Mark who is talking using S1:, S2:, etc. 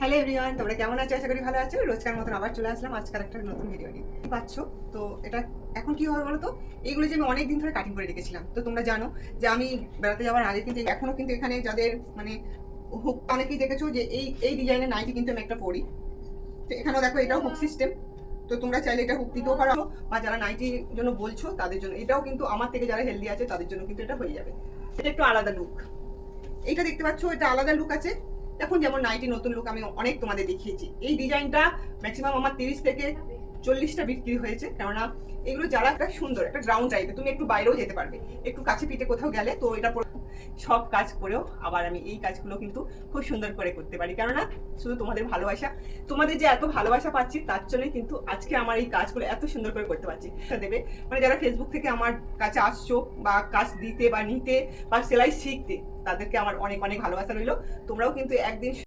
S1: Hello everyone, তোমরা কেমন আছো? আশা করি ভালো আছো। রোজকার মতন আবার চলে আসলাম আজকাল একটা নতুন ভিডিও নিয়ে। পাচ্ছ তো এটা এখন কি হবে বলো তো, এইগুলো যে আমি অনেক দিন ধরে কাটিং করে রেখেছিলাম। তো তোমরা জানো যে আমি বেড়াতে যাওয়ার আগে কিন্তু এখনো কিন্তু এখানে যাদের মানে হুক, অনেকেই দেখেছো যে এই এই ডিজাইনের নাইটি কিন্তু আমি একটা পরি। তো এখানেও দেখো এটাও হুক সিস্টেম। তো তোমরা চাইলে এটা হুক দিতেও পারো, বা যারা নাইটির জন্য বলছো তাদের জন্য এটাও কিন্তু, আমার থেকে যারা হেলদি আছে তাদের জন্য কিন্তু এটা হয়ে যাবে। এটা একটু আলাদা লুক। এইটা দেখতে পাচ্ছ, এটা আলাদা লুক আছে। এখন যেমন নাইটি নতুন লুক আমি অনেক তোমাদের দেখিয়েছি। এই ডিজাইনটা ম্যাক্সিমাম আমার 30 থেকে 40টা বিক্রি হয়েছে, কেননা এগুলো যারা একটা সুন্দর একটা গ্রাউন্ড টাইপের, তুমি একটু বাইরেও যেতে পারবে, একটু কাছে পিঠে কোথাও গেলে তো এটা সব কাজ করেও আবার আমি এই কাজগুলো কিন্তু খুব সুন্দর করে করতে পারি, কেননা শুধু তোমাদের ভালোবাসা, তোমাদের যে এত ভালোবাসা পাচ্ছি তার জন্যই কিন্তু আজকে আমার এই কাজগুলো এত সুন্দর করে করতে পারছি। দেবে মানে যারা ফেসবুক থেকে আমার কাছে আসছো বা কাজ দিতে বা নিতে বা সেলাই শিখতে, তাদেরকে আমার অনেক অনেক ভালোবাসা রইলো। তোমরাও কিন্তু একদিন